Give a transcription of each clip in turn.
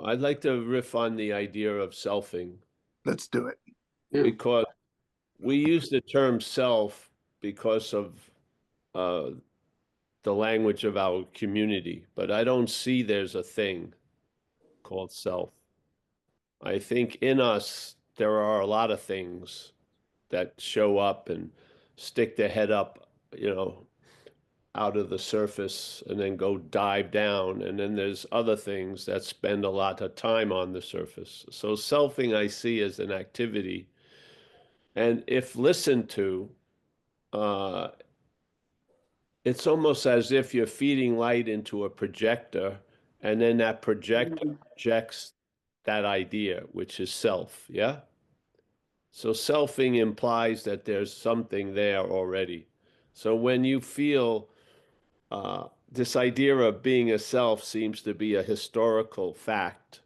I'd like to riff on the idea of selfing Let's do it. Yeah. because we use the term self because of uh, the language of our community, but I don't see there's a thing called self. I think in us, there are a lot of things that show up and stick their head up, out of the surface and then go dive down. And then there's other things that spend a lot of time on the surface. So selfing I see as an activity. And if listened to, uh, it's almost as if you're feeding light into a projector, and then that projector projects that idea, which is self. Yeah. So selfing implies that there's something there already. So when you feel this idea of being a self seems to be a historical fact.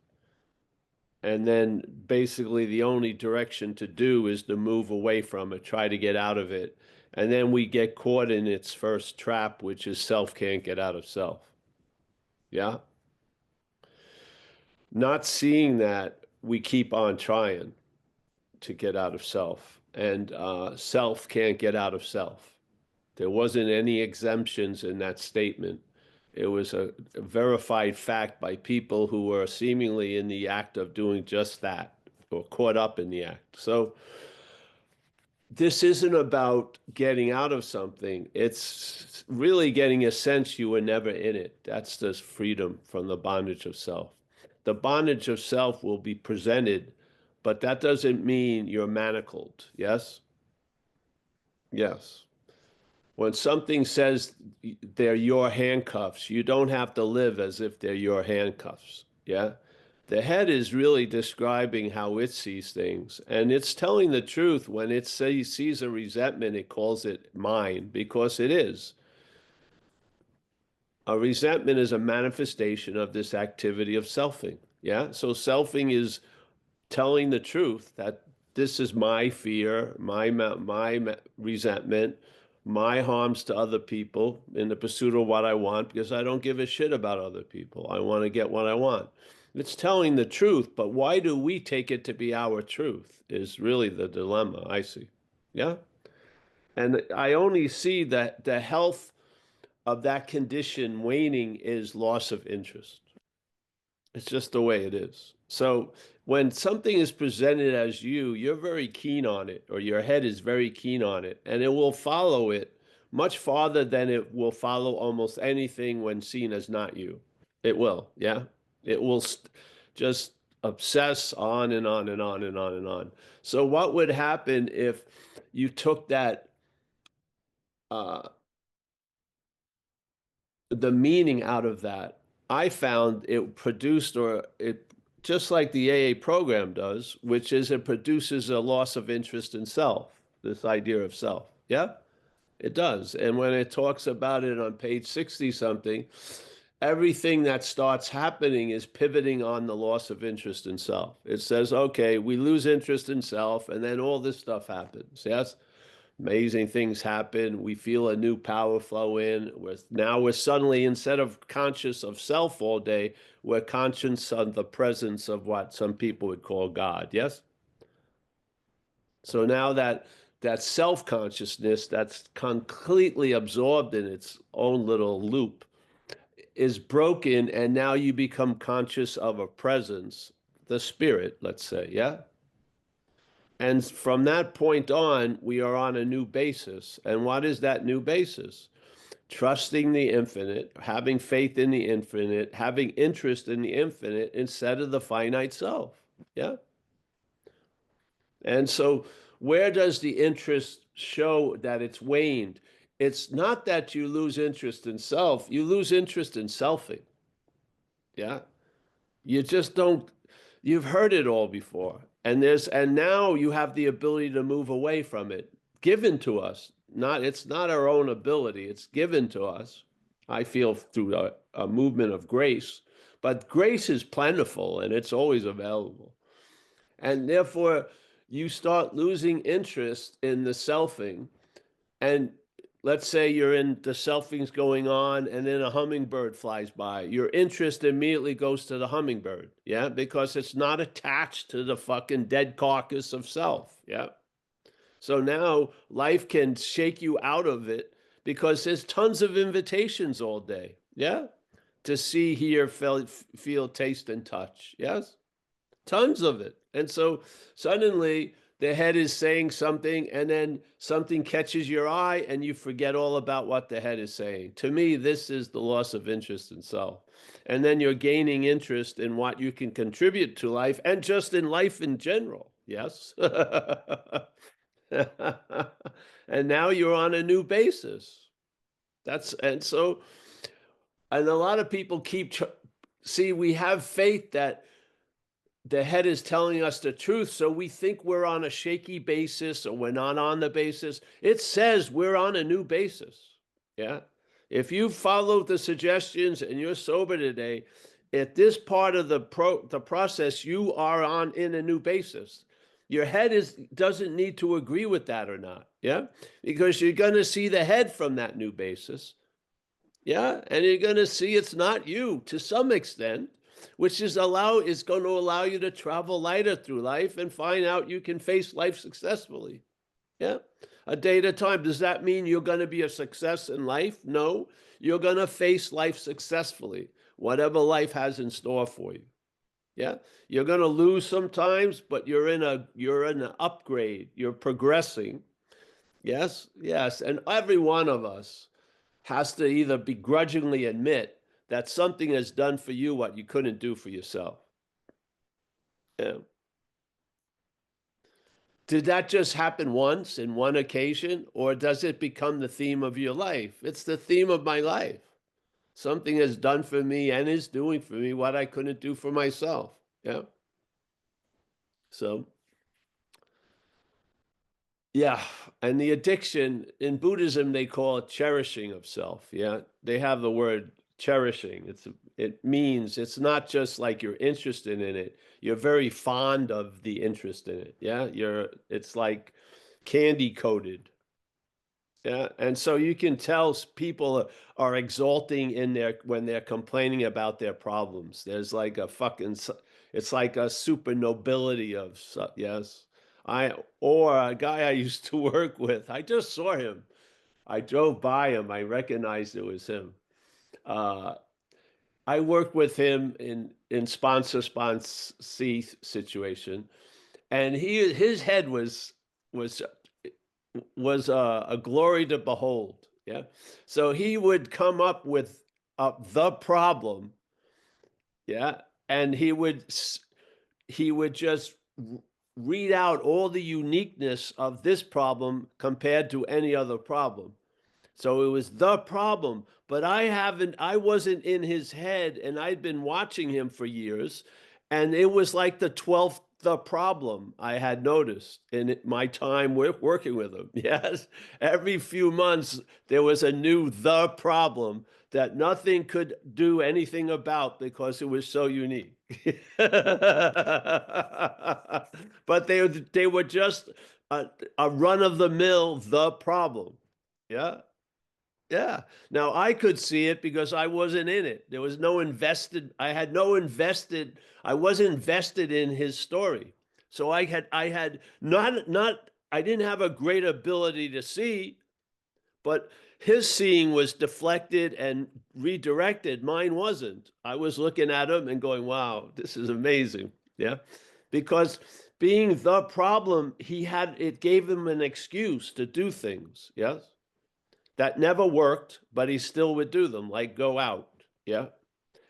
And then basically the only direction to do is to move away from it, try to get out of it. And then we get caught in its first trap, which is self can't get out of self. Yeah. Not seeing that, we keep on trying to get out of self. And self can't get out of self. There wasn't any exemptions in that statement. It was a verified fact by people who were seemingly in the act of doing just that or caught up in the act. So this isn't about getting out of something. It's really getting a sense you were never in it. That's the freedom from the bondage of self. The bondage of self will be presented, but that doesn't mean you're manacled. Yes? Yes. When something says they're your handcuffs, you don't have to live as if they're your handcuffs. Yeah. The head is really describing how it sees things. And it's telling the truth when it sees a resentment, it calls it mine because it is. A resentment is a manifestation of this activity of selfing. Yeah. So selfing is telling the truth that this is my fear, my resentment, my harms to other people in the pursuit of what I want because I don't give a shit about other people. I want to get what I want. It's telling the truth, but why do we take it to be our truth is really the dilemma I see. Yeah. And I only see that the health of that condition waning is loss of interest. It's just the way it is. So when something is presented as you're very keen on it, or your head is very keen on it, and it will follow it much farther than it will follow almost anything when seen as not you. It will, yeah. It will just obsess on and on and on and on and on. So what would happen if you took that uh the meaning out of that? I found it produced, or it just like the AA program does, which is it produces a loss of interest in self, this idea of self. Yeah, it does. And when it talks about it on page 60 something, everything that starts happening is pivoting on the loss of interest in self. It says, okay, we lose interest in self, and then all this stuff happens. Yes. Amazing things happen. We feel a new power flow in. Now we're suddenly, instead of conscious of self all day, we're conscious of the presence of what some people would call God. Yes? So now that self-consciousness that's completely absorbed in its own little loop is broken, and now you become conscious of a presence, the spirit, let's say, yeah? And from that point on, we are on a new basis. And what is that new basis? Trusting the infinite, having faith in the infinite, having interest in the infinite instead of the finite self. Yeah. And so, where does the interest show that it's waned? It's not that you lose interest in self, you lose interest in selfing. Yeah. You just don't, you've heard it all before. And now you have the ability to move away from it, given to us. It's not our own ability, it's given to us. I feel through a movement of grace, but grace is plentiful and it's always available. And therefore, you start losing interest in the selfing, and let's say you're in the selfing's going on and then a hummingbird flies by. Your interest immediately goes to the hummingbird. Yeah. Because it's not attached to the fucking dead carcass of self. Yeah. So now life can shake you out of it because there's tons of invitations all day. Yeah. To see, hear, feel, taste, and touch. Yes. Tons of it. And so suddenly the head is saying something and then something catches your eye and you forget all about what the head is saying. To me, this is the loss of interest in self. And then you're gaining interest in what you can contribute to life and just in life in general. Yes. And now you're on a new basis. And a lot of people see, we have faith that the head is telling us the truth, so we think we're on a shaky basis or we're not on the basis. It says we're on a new basis. Yeah. If you follow the suggestions and you're sober today, at this part of the process, you are on in a new basis. Your head doesn't need to agree with that or not. Yeah. Because you're going to see the head from that new basis. Yeah. And you're going to see it's not you to some extent, which is going to allow you to travel lighter through life and find out you can face life successfully. Yeah. A day at a time. Does that mean you're going to be a success in life? No. You're going to face life successfully, whatever life has in store for you. Yeah. You're going to lose sometimes, but you're in an upgrade. You're progressing. Yes. Yes. And every one of us has to either begrudgingly admit that something has done for you what you couldn't do for yourself. Yeah. Did that just happen once in one occasion, or does it become the theme of your life? It's the theme of my life. Something has done for me and is doing for me what I couldn't do for myself. Yeah. So, yeah. And the addiction in Buddhism, they call it cherishing of self. Yeah. They have the word cherishing. It means it's not just like you're interested in it. You're very fond of the interest in it. Yeah. It's like candy coated. Yeah, and so you can tell people are exulting when they're complaining about their problems. There's like it's like a super nobility of, yes. Or a guy I used to work with, I just saw him. I drove by him. I recognized it was him. Uh, I worked with him in sponsee situation, and his head was a glory to behold. Yeah. So he would come up with the problem. Yeah. And he would just read out all the uniqueness of this problem compared to any other problem. So it was the problem, but I wasn't in his head, and I'd been watching him for years, and it was like the problem I had noticed in my time working with him. Yes, every few months there was a new the problem that nothing could do anything about because it was so unique. But they were just a run of the mill the problem. Yeah. Yeah. Now I could see it because I wasn't in it. There was no invested, I had no invested, I wasn't invested in his story. So I had not, I didn't have a great ability to see, but his seeing was deflected and redirected. Mine wasn't. I was looking at him and going, wow, this is amazing. Yeah. Because being the problem, it gave him an excuse to do things. Yes. That never worked, but he still would do them, like go out. Yeah.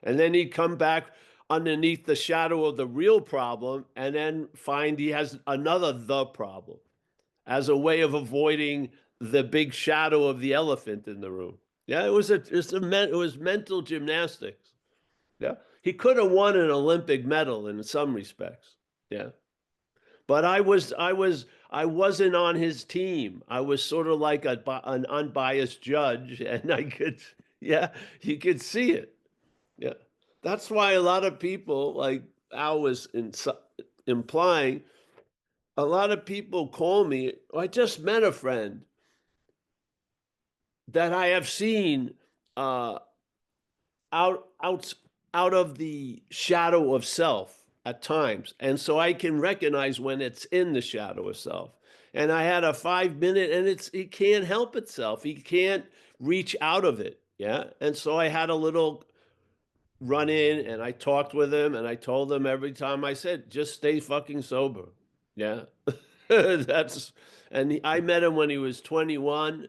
And then he'd come back underneath the shadow of the real problem and then find he has another the problem as a way of avoiding the big shadow of the elephant in the room. Yeah, it was mental gymnastics. Yeah. He could have won an Olympic medal in some respects. Yeah. But I wasn't on his team. I was sort of like an unbiased judge, and yeah, you could see it. Yeah, that's why a lot of people, like Al was implying, a lot of people call me. "Oh, I just met a friend. that I have seen uh, out out out of the shadow of self at times, and so I can recognize when it's in the shadow of self. And I had a 5 minute, and it can't help itself. He can't reach out of it. Yeah, and so I had a little run in, and I talked with him, and I told him every time I said, just stay fucking sober. Yeah, that's. And I met him when he was 21.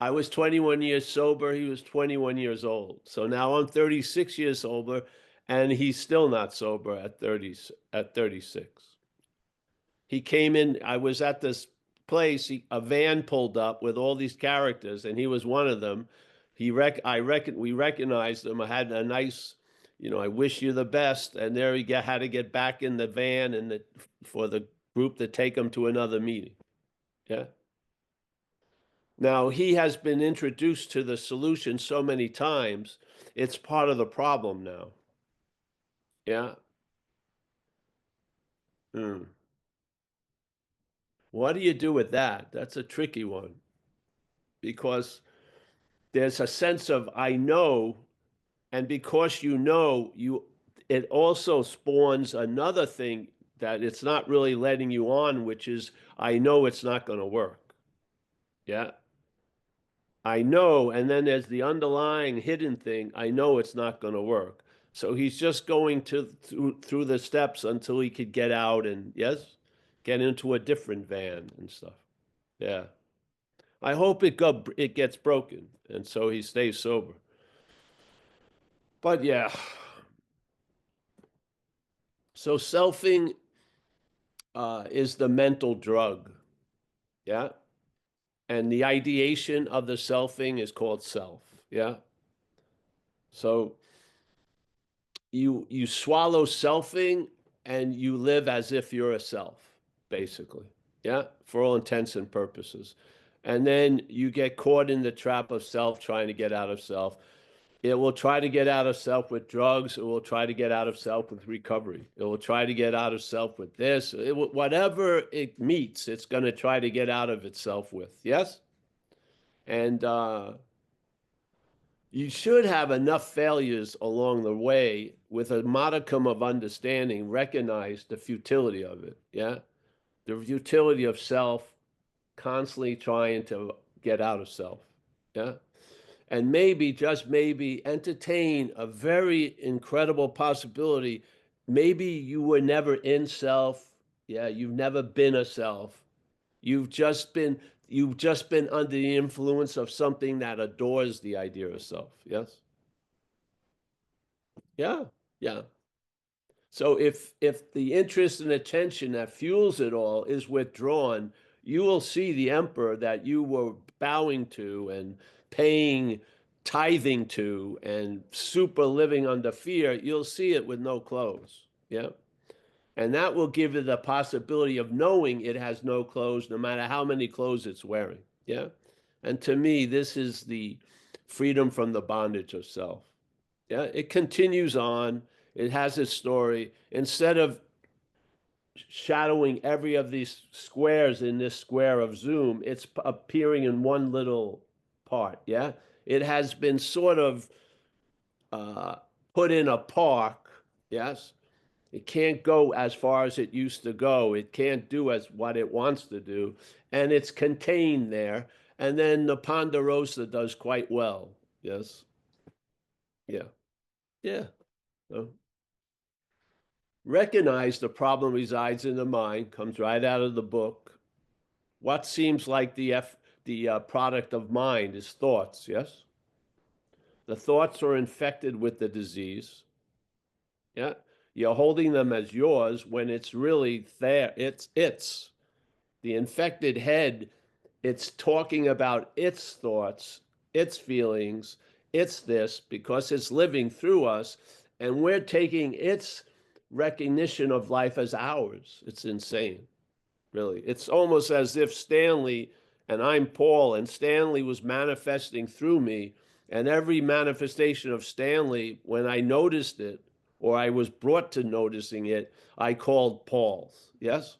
I was 21 years sober. He was 21 years old. So now I'm 36 years sober, and he's still not sober at 30, at 36. He came in, I was at this place, a van pulled up with all these characters, and he was one of them. We recognized him. I had a nice, I wish you the best. And there had to get back in the van and for the group to take him to another meeting. Yeah. Now, he has been introduced to the solution so many times, it's part of the problem now. Yeah. Hmm. What do you do with that? That's a tricky one because there's a sense of I know, and because it also spawns another thing that it's not really letting you on, which is I know it's not going to work. Yeah. I know, and then there's the underlying hidden thing. I know it's not going to work. So he's just going through the steps until he could get out and yes, get into a different van and stuff. Yeah. I hope it gets broken and so he stays sober. But yeah. So selfing is the mental drug. Yeah. And the ideation of the selfing is called self. Yeah. So you swallow selfing and you live as if you're a self, basically. Yeah, for all intents and purposes. And then you get caught in the trap of self trying to get out of self. It will try to get out of self with drugs. It will try to get out of self with recovery. It will try to get out of self with this. Whatever it meets, it's going to try to get out of itself with. Yes? And you should have enough failures along the way with a modicum of understanding, recognize the futility of it. Yeah. The futility of self, constantly trying to get out of self. Yeah. And maybe, just maybe, entertain a very incredible possibility. Maybe you were never in self. Yeah. You've never been a self. You've just been you've just been under the influence of something that adores the idea of self. Yes. Yeah, yeah. So if the interest and attention that fuels it all is withdrawn, you will see the emperor that you were bowing to and paying tithing to and super living under fear. You'll see it with no clothes. Yeah. And that will give you the possibility of knowing it has no clothes, no matter how many clothes it's wearing. Yeah. And to me, this is the freedom from the bondage of self. Yeah, it continues on. It has its story. Instead of shadowing every of these squares in this square of Zoom, it's appearing in one little part. Yeah, it has been sort of uh, put in a park. Yes, it can't go as far as it used to go. It can't do as what it wants to do, and it's contained there. And then the Ponderosa does quite well. Yes, yeah, yeah. So, recognize the problem resides in the mind, comes right out of the book. What seems like the product of mind is thoughts, yes? The thoughts are infected with the disease. Yeah. You're holding them as yours when it's really there. It's the infected head. It's talking about its thoughts, its feelings, it's this because it's living through us. And we're taking its recognition of life as ours. It's insane, really. It's almost as if Stanley and I'm Paul, and Stanley was manifesting through me. And every manifestation of Stanley, when I noticed it or I was brought to noticing it, I called Paul's. Yes?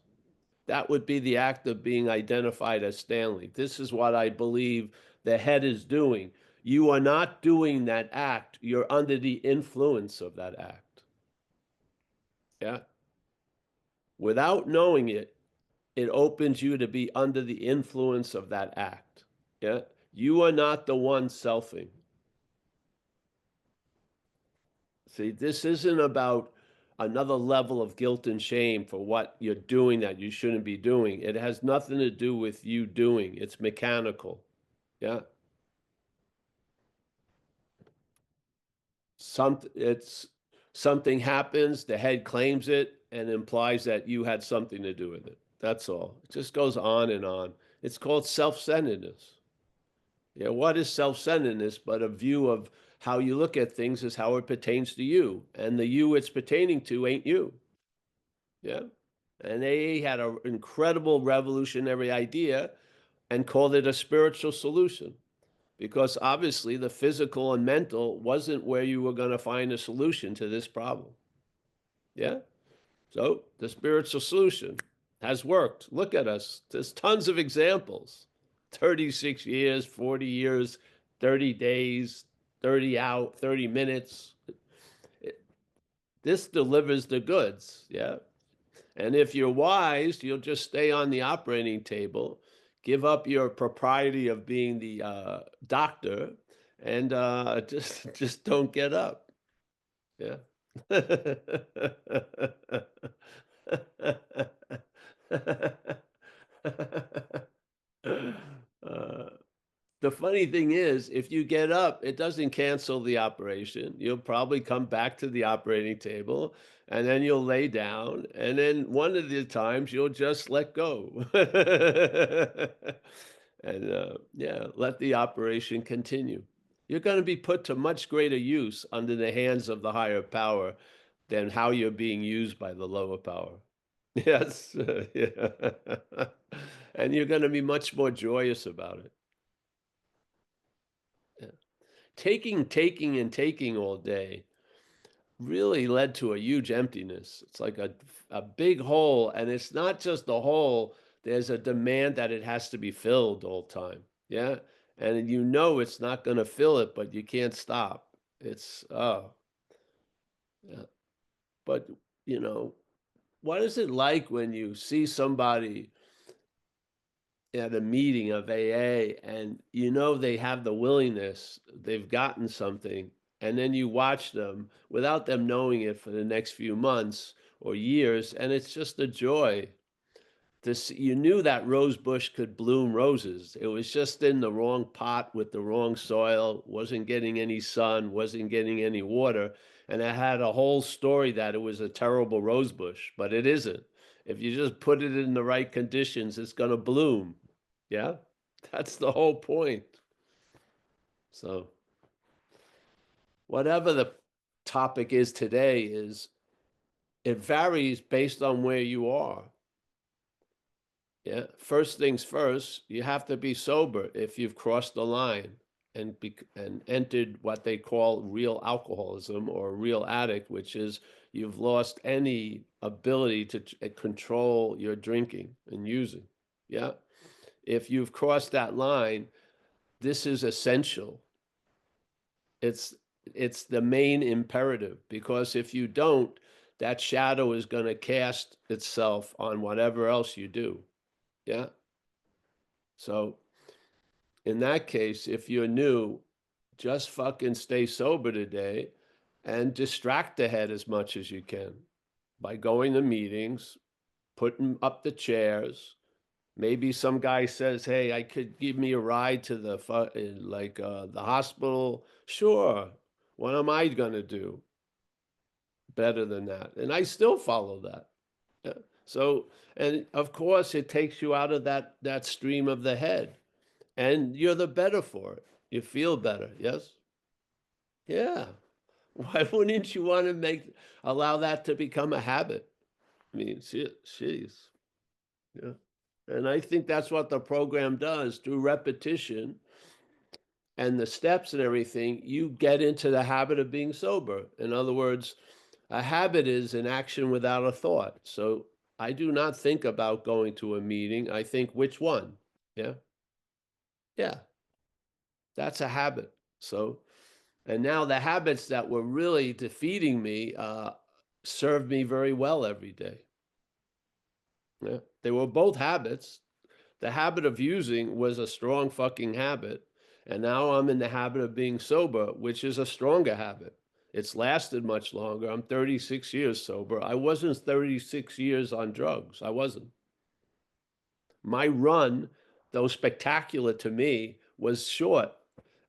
That would be the act of being identified as Stanley. This is what I believe the head is doing. You are not doing that act. You're under the influence of that act. Yeah. Without knowing it, it opens you to be under the influence of that act. Yeah. You are not the one selfing. See, this isn't about another level of guilt and shame for what you're doing that you shouldn't be doing. It has nothing to do with you doing. It's mechanical. Yeah. It's something happens, the head claims it and implies that you had something to do with it. That's all. It just goes on and on. It's called self-centeredness. Yeah, what is self-centeredness but a view of how you look at things as how it pertains to you, and the you it's pertaining to ain't you. Yeah. And they had an incredible revolutionary idea and called it a spiritual solution, because obviously the physical and mental wasn't where you were going to find a solution to this problem. Yeah. So the spiritual solution has worked. Look at us. There's tons of examples. 36 years, 40 years, 30 days, 30 out, 30 minutes. This delivers the goods. Yeah. And if you're wise, you'll just stay on the operating table, give up your propriety of being the doctor, and just don't get up. Yeah. Uh, the funny thing is, if you get up, it doesn't cancel the operation. You'll probably come back to the operating table and then you'll lay down. And then one of the times you'll just let go. And yeah, let the operation continue. You're going to be put to much greater use under the hands of the higher power than how you're being used by the lower power. Yes. Yeah. And you're going to be much more joyous about it. Yeah. Taking, and taking all day really led to a huge emptiness. It's like a big hole, and it's not just a hole. There's a demand that it has to be filled all the time. Yeah. And you know it's not going to fill it, but you can't stop. It's, oh, yeah. But, you know, what is it like when you see somebody at a meeting of AA and you know they have the willingness, they've gotten something, and then you watch them without them knowing it for the next few months or years, and it's just a joy. This, you knew that rose bush could bloom roses. It was just in the wrong pot with the wrong soil, wasn't getting any sun, wasn't getting any water, and it had a whole story that it was a terrible rose bush, but it isn't. If you just put it in the right conditions, it's going to bloom. Yeah, that's the whole point. So, whatever the topic is today, is it varies based on where you are. Yeah. First things first, you have to be sober if you've crossed the line and entered what they call real alcoholism or real addict, which is you've lost any ability to control your drinking and using. Yeah. If you've crossed that line, this is essential. It's it's the main imperative, because if you don't, that shadow is going to cast itself on whatever else you do. Yeah. So in that case, if you're new, just fucking stay sober today and distract the head as much as you can by going to meetings, putting up the chairs. Maybe some guy says, "Hey, I could give me a ride to the hospital." Sure. What am I gonna do better than that? And I still follow that. Yeah. So, and of course, it takes you out of that stream of the head, and you're the better for it. You feel better. Yes. Yeah. Why wouldn't you want to allow that to become a habit? I mean, shit, jeez. Yeah. And I think that's what the program does. Through repetition and the steps and everything, you get into the habit of being sober. In other words, a habit is an action without a thought. So I do not think about going to a meeting. I think, which one? Yeah. Yeah. That's a habit. So, and now the habits that were really defeating me serve me very well every day. Yeah. They were both habits. The habit of using was a strong fucking habit. And now I'm in the habit of being sober, which is a stronger habit. It's lasted much longer. I'm 36 years sober. I wasn't 36 years on drugs. I wasn't. My run, though spectacular to me, was short.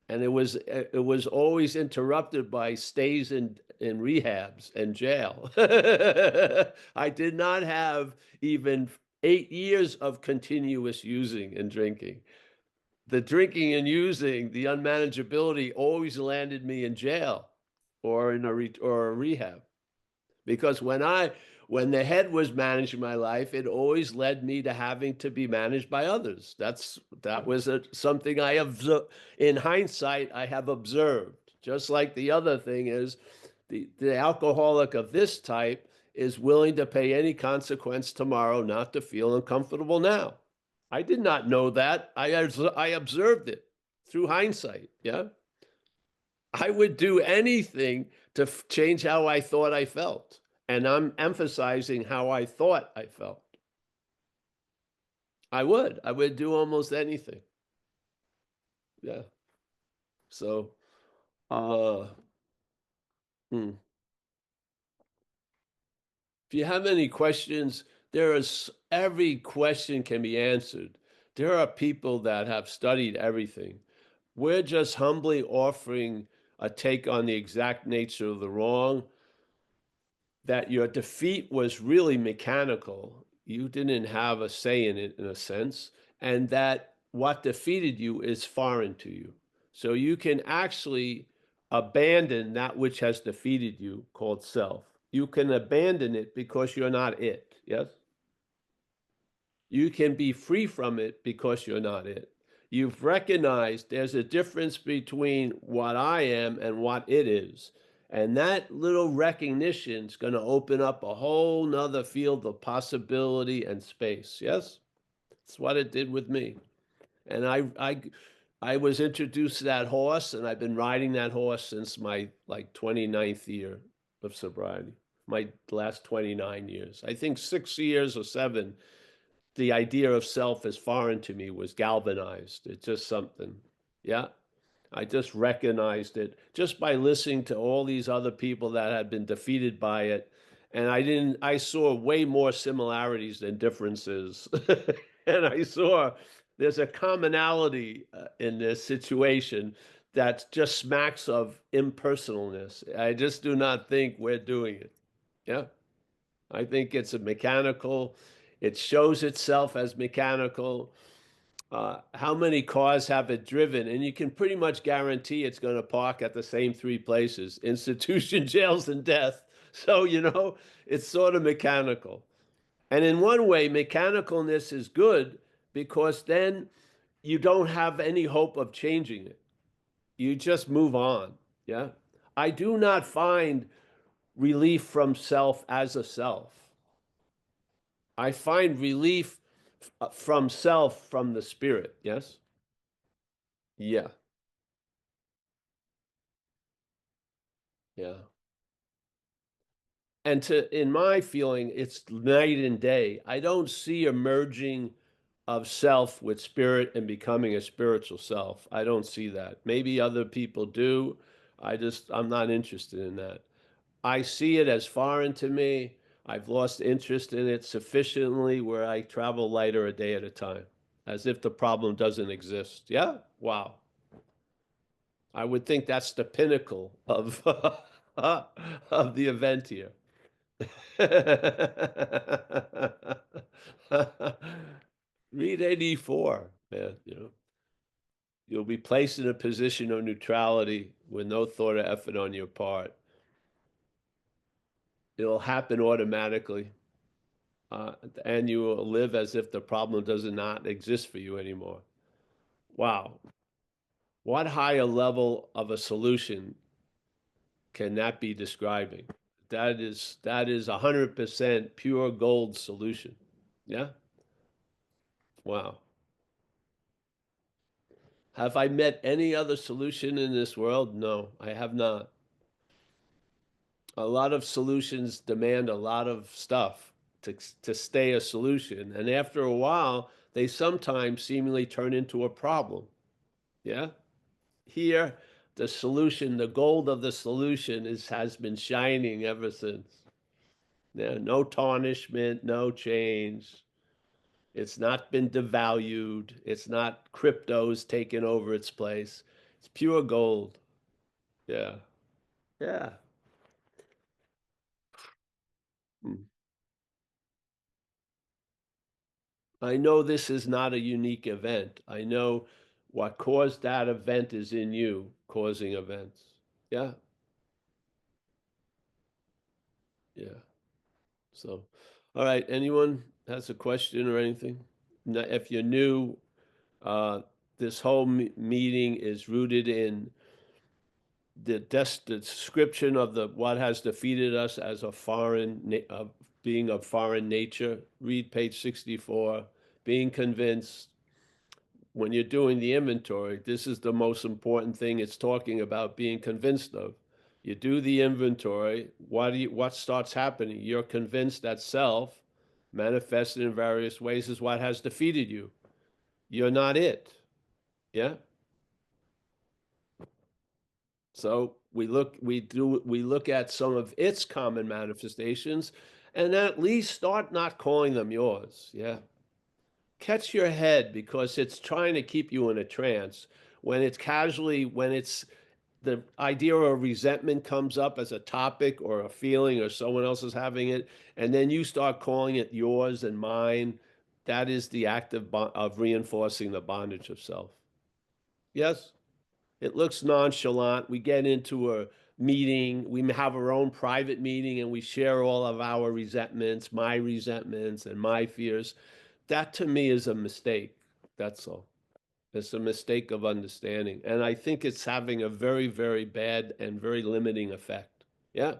And it was always interrupted by stays in rehabs and jail. I did not have even 8 years of continuous using and drinking. The drinking and using, the unmanageability always landed me in jail or in or a rehab. Because when the head was managing my life, it always led me to having to be managed by others. That was something I have, in hindsight, I have observed. Just like the other thing is, the alcoholic of this type is willing to pay any consequence tomorrow not to feel uncomfortable now. I did not know that. I observed it through hindsight. Yeah. I would do anything to change how I thought I felt. And I'm emphasizing how I thought I felt. I would do almost anything. Yeah. So, uh, hmm. If you have any questions, every question can be answered. There are people that have studied everything. We're just humbly offering a take on the exact nature of the wrong, that your defeat was really mechanical. You didn't have a say in it, in a sense, and that what defeated you is foreign to you. So you can actually abandon that which has defeated you, called self. You can abandon it because you're not it. Yes? You can be free from it because you're not it. You've recognized there's a difference between what I am and what it is. And that little recognition is going to open up a whole nother field of possibility and space. Yes? That's what it did with me. And I was introduced to that horse, and I've been riding that horse since my like 29th year of sobriety, my last 29 years. I think 6 years or seven, the idea of self as foreign to me was galvanized. It's just something. Yeah. I just recognized it just by listening to all these other people that had been defeated by it. And I saw way more similarities than differences. And I saw there's a commonality in this situation that just smacks of impersonalness. I just do not think we're doing it. Yeah. I think it's a mechanical, it shows itself as mechanical. How many cars have it driven? And you can pretty much guarantee it's going to park at the same three places: institution, jails, and death. So, it's sort of mechanical. And in one way, mechanicalness is good because then you don't have any hope of changing it. You just move on. Yeah. I do not find relief from self as a self. I find relief from self from the spirit. Yes? Yeah. Yeah. And in my feeling, it's night and day. I don't see a merging of self with spirit and becoming a spiritual self. I don't see that. Maybe other people do. I'm not interested in that. I see it as foreign to me. I've lost interest in it sufficiently where I travel lighter a day at a time, as if the problem doesn't exist. Yeah? Wow. I would think that's the pinnacle of of the event here. Read 84, man. You'll be placed in a position of neutrality with no thought or effort on your part. It'll happen automatically, and you will live as if the problem does not exist for you anymore. Wow. What higher level of a solution can that be describing? That is 100% pure gold solution. Yeah. Wow. Have I met any other solution in this world? No, I have not. A lot of solutions demand a lot of stuff to stay a solution. And after a while, they sometimes seemingly turn into a problem. Yeah? Here, the solution, the gold of the solution has been shining ever since. Yeah, no tarnishment, no change. It's not been devalued. It's not cryptos taking over its place. It's pure gold. Yeah. Yeah. Hmm. I know this is not a unique event. I know what caused that event is in you, causing events. Yeah. Yeah. So, all right. Anyone has a question or anything? If you're new, uh, this whole meeting is rooted in the description of the what has defeated us as a being of foreign nature. Read page 64. Being convinced when you're doing the inventory, this is the most important thing it's talking about being convinced of. You do the inventory, what starts happening? You're convinced that self, manifested in various ways, is what has defeated you. You're not it. Yeah. So we look at some of its common manifestations and at least start not calling them yours. Yeah. Catch your head because it's trying to keep you in a trance. When it's the idea of resentment comes up as a topic or a feeling or someone else is having it, and then you start calling it yours and mine, that is the act of reinforcing the bondage of self. Yes? It looks nonchalant. We get into a meeting, we have our own private meeting, and we share all of our resentments, my resentments, and my fears. That to me is a mistake. That's all. It's a mistake of understanding. And I think it's having a very, very bad and very limiting effect. Yeah.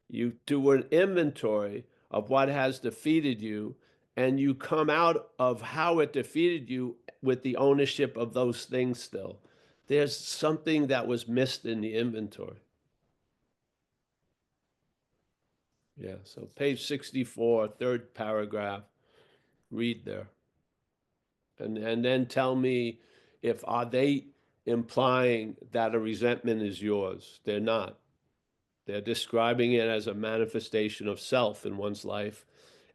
You do an inventory of what has defeated you, and you come out of how it defeated you with the ownership of those things still. There's something that was missed in the inventory. Yeah. So page 64, third paragraph, read there. And then tell me if are they implying that a resentment is yours? They're not. They're describing it as a manifestation of self in one's life.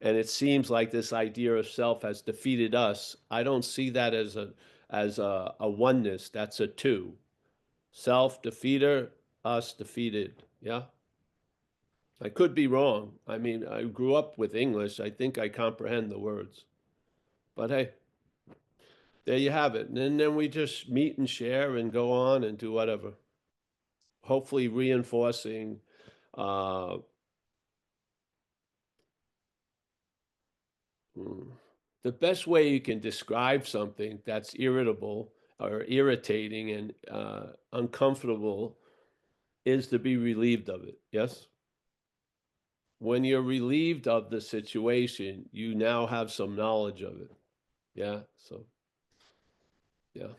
And it seems like this idea of self has defeated us. I don't see that as a oneness. That's a two. Self defeater, us defeated. Yeah. I could be wrong. I mean, I grew up with English. I think I comprehend the words. But hey, there you have it. And then we just meet and share and go on and do whatever. Hopefully reinforcing uh, the best way you can describe something that's irritable or irritating and uncomfortable is to be relieved of it. Yes? When you're relieved of the situation, you now have some knowledge of it. Yeah? So, yeah.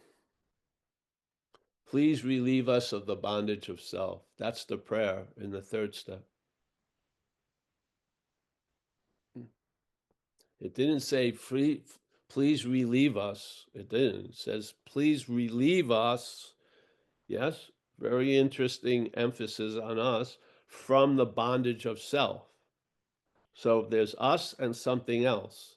Please relieve us of the bondage of self. That's the prayer in the third step. It didn't say free, please relieve us. It didn't. It says, please relieve us. Yes, very interesting emphasis on us from the bondage of self. So there's us and something else.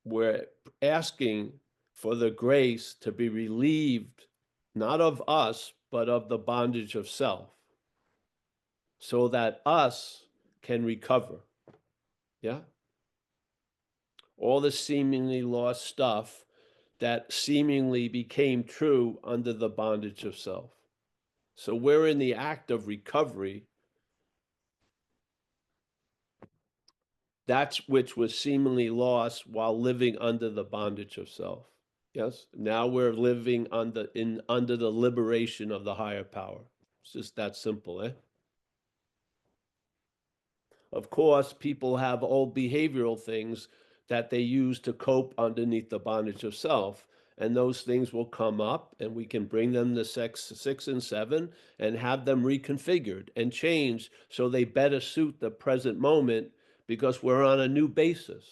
We're asking for the grace to be relieved, not of us, but of the bondage of self, so that us can recover. Yeah? All the seemingly lost stuff that seemingly became true under the bondage of self. So we're in the act of recovery. That's which was seemingly lost while living under the bondage of self. Yes. Now we're living under the liberation of the higher power. It's just that simple, eh? Of course, people have old behavioral things that they use to cope underneath the bondage of self. And those things will come up, and we can bring them to 6 and 7 and have them reconfigured and changed so they better suit the present moment, because we're on a new basis.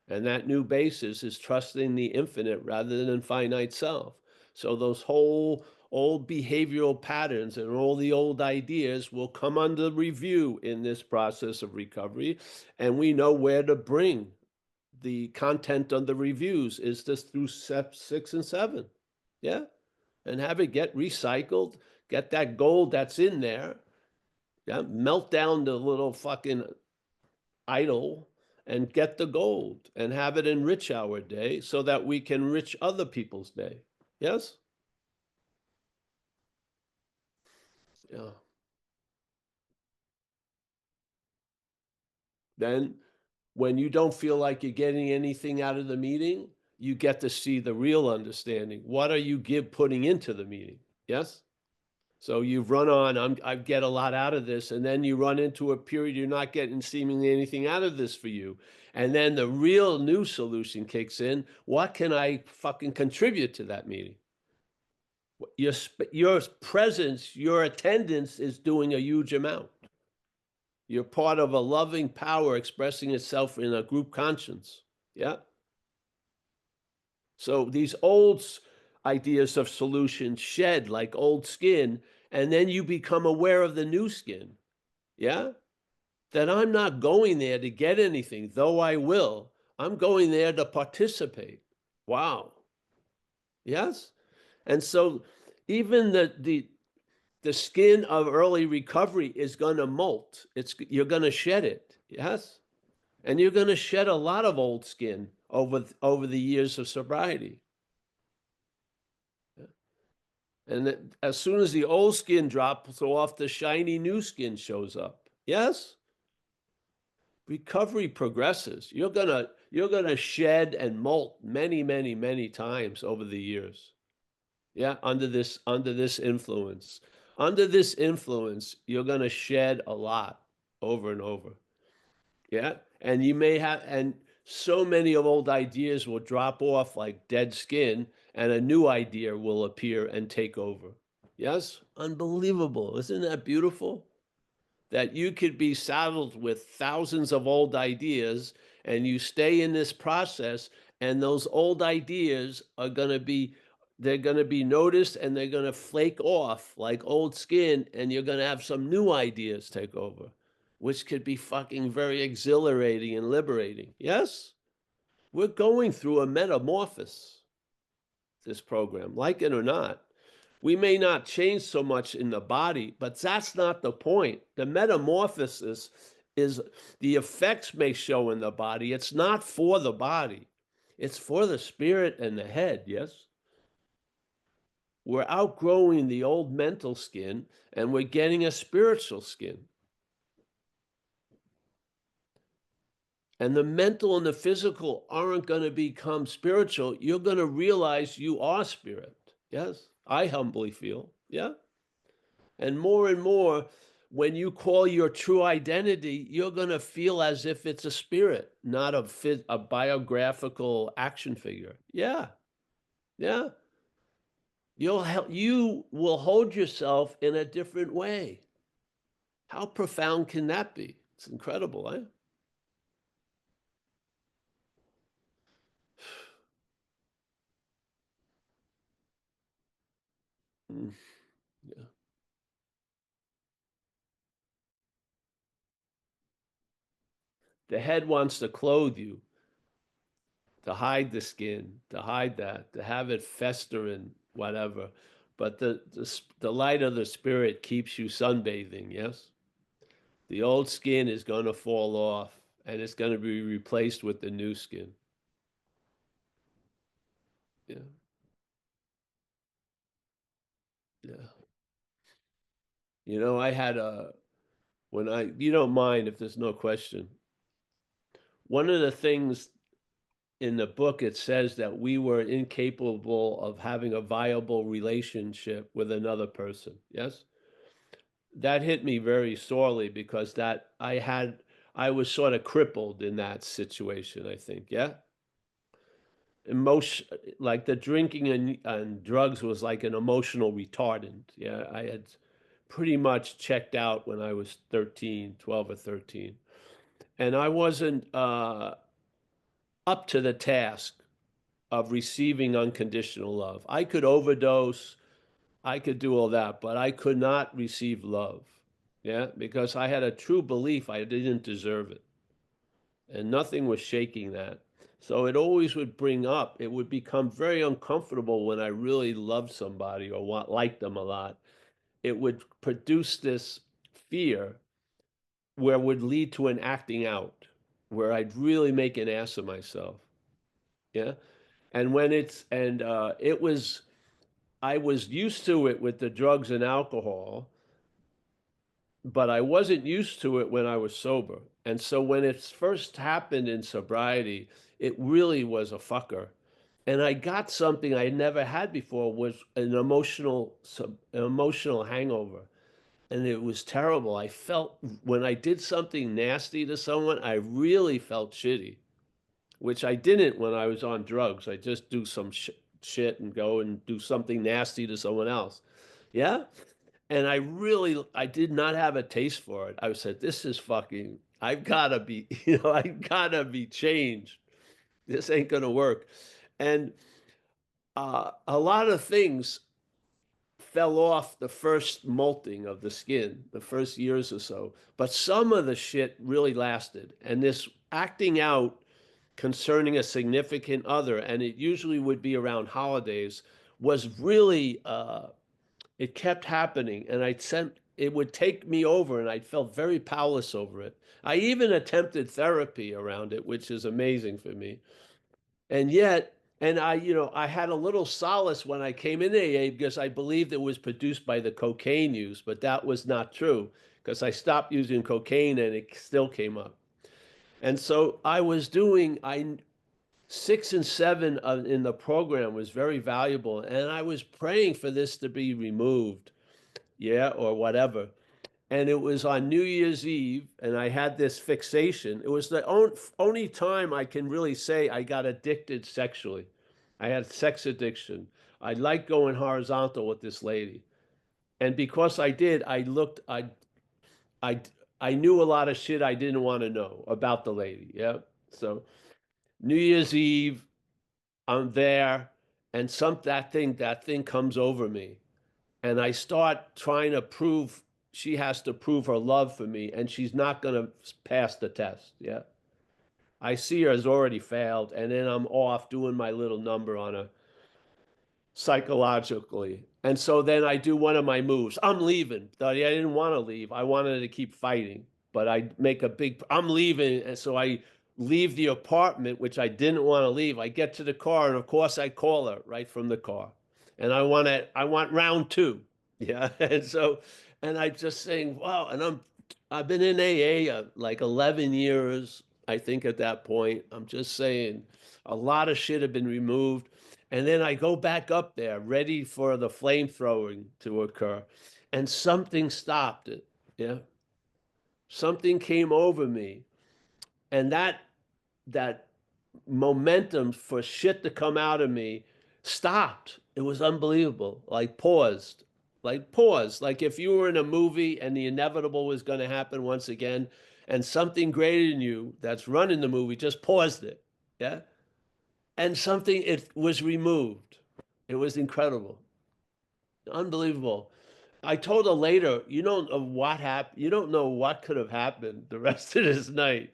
And that new basis is trusting the infinite rather than finite self. So those whole old behavioral patterns and all the old ideas will come under review in this process of recovery. And we know where to bring the content of the reviews is just through step 6 and 7. Yeah. And have it get recycled, get that gold that's in there. Yeah. Melt down the little fucking idol and get the gold and have it enrich our day so that we can enrich other people's day. Yes? Yeah. Then when you don't feel like you're getting anything out of the meeting, you get to see the real understanding. What are you putting into the meeting? Yes? So you've run on, I get a lot out of this, and then you run into a period you're not getting seemingly anything out of this for you. And then the real new solution kicks in. What can I fucking contribute to that meeting? Your presence, your attendance is doing a huge amount. You're part of a loving power expressing itself in a group conscience. Yeah. So these old ideas of solution shed like old skin, and then you become aware of the new skin. Yeah. That I'm not going there to get anything, though I will. I'm going there to participate. Wow. Yes. And so even the skin of early recovery is going to molt. You're going to shed it. Yes. And you're going to shed a lot of old skin over the years of sobriety. And as soon as the old skin drops off, the shiny new skin shows up. Yes? Recovery progresses. You're gonna shed and molt many, many, many times over the years. Yeah, under this influence. Under this influence, you're gonna shed a lot over and over. Yeah. And you may have, and so many of old ideas will drop off like dead skin, and a new idea will appear and take over. Yes? Unbelievable. Isn't that beautiful? That you could be saddled with thousands of old ideas, and you stay in this process, and those old ideas are going to be, they're going to be noticed, and they're going to flake off like old skin, and you're going to have some new ideas take over, which could be fucking very exhilarating and liberating. Yes? We're going through a metamorphosis, this program, like it or not. We may not change so much in the body, but that's not the point. The metamorphosis is the effects may show in the body. It's not for the body. It's for the spirit and the head, yes? We're outgrowing the old mental skin, and we're getting a spiritual skin. And the mental and the physical aren't going to become spiritual. You're going to realize you are spirit. Yes, I humbly feel. Yeah. And more, when you call your true identity, you're going to feel as if it's a spirit, not a biographical action figure. Yeah. Yeah. You will hold yourself in a different way. How profound can that be? It's incredible, eh? Mm, yeah. The head wants to clothe you, to hide the skin, to hide that, to have it fester and whatever. But the light of the spirit keeps you sunbathing, yes? The old skin is going to fall off, and it's going to be replaced with the new skin. Yeah. Yeah. You know, I had you don't mind if there's no question. One of the things in the book, it says that we were incapable of having a viable relationship with another person. Yes. That hit me very sorely, because that I was sort of crippled in that situation, I think. Yeah. Emotion, like the drinking and drugs was like an emotional retardant. Yeah. I had pretty much checked out when I was 13, 12 or 13. And I wasn't up to the task of receiving unconditional love. I could overdose, I could do all that, but I could not receive love. Yeah, because I had a true belief I didn't deserve it. And nothing was shaking that. So it always would bring up, it would become very uncomfortable when I really loved somebody or liked them a lot. It would produce this fear where it would lead to an acting out, where I'd really make an ass of myself. Yeah. And when it's, and it was, I was used to it with the drugs and alcohol, but I wasn't used to it when I was sober. And so when it first happened in sobriety, it really was a fucker. And I got something I never had before, was an emotional hangover. And it was terrible. I felt when I did something nasty to someone, I really felt shitty, which I didn't when I was on drugs. I just do some shit and go and do something nasty to someone else. Yeah. And I did not have a taste for it. I said, this is fucking, I've got to be, I've got to be changed. This ain't going to work. And a lot of things fell off the first molting of the skin, the first years or so. But some of the shit really lasted. And this acting out concerning a significant other, and it usually would be around holidays, was really, it kept happening. And it would take me over, and I felt very powerless over it. I even attempted therapy around it, which is amazing for me. And yet, and I had a little solace when I came in AA because I believed it was produced by the cocaine use, but that was not true because I stopped using cocaine and it still came up. And so I was doing, 6 and 7 in the program was very valuable, and I was praying for this to be removed, yeah, or whatever. And it was on New Year's Eve, and I had this fixation. It was the only time I can really say I got addicted sexually. I had sex addiction. I liked going horizontal with this lady. And because I did, I, I knew a lot of shit I didn't want to know about the lady. Yeah. So New Year's Eve, I'm there, and that thing comes over me, and I start trying to prove she has to prove her love for me, and she's not going to pass the test. Yeah. I see her has already failed, and then I'm off doing my little number on her psychologically. And so then I do one of my moves. I'm leaving. I didn't want to leave. I wanted to keep fighting, but I make I'm leaving. And so I leave the apartment, which I didn't want to leave. I get to the car, and of course I call her right from the car. And I want round two. Yeah. And I just saying, wow. And I've been in AA like 11 years, I think at that point. I'm just saying a lot of shit had been removed. And then I go back up there, ready for the flamethrowing to occur, and something stopped it. Yeah, something came over me, and that momentum for shit to come out of me stopped. It was unbelievable. Like paused. Like if you were in a movie and the inevitable was going to happen once again, and something greater than you that's running the movie just paused it. Yeah, and something it was removed. It was incredible, unbelievable. I told her later, you don't know what happened. You don't know what could have happened the rest of this night.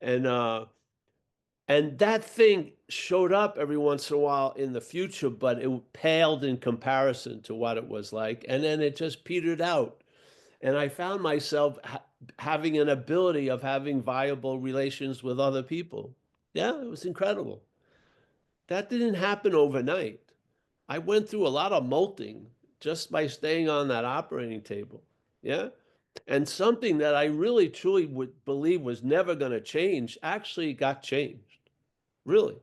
And that thing showed up every once in a while in the future, but it paled in comparison to what it was like. And then it just petered out. And I found myself having an ability of having viable relations with other people. Yeah, it was incredible. That didn't happen overnight. I went through a lot of molting just by staying on that operating table. Yeah. And something that I really truly would believe was never going to change actually got changed. Really.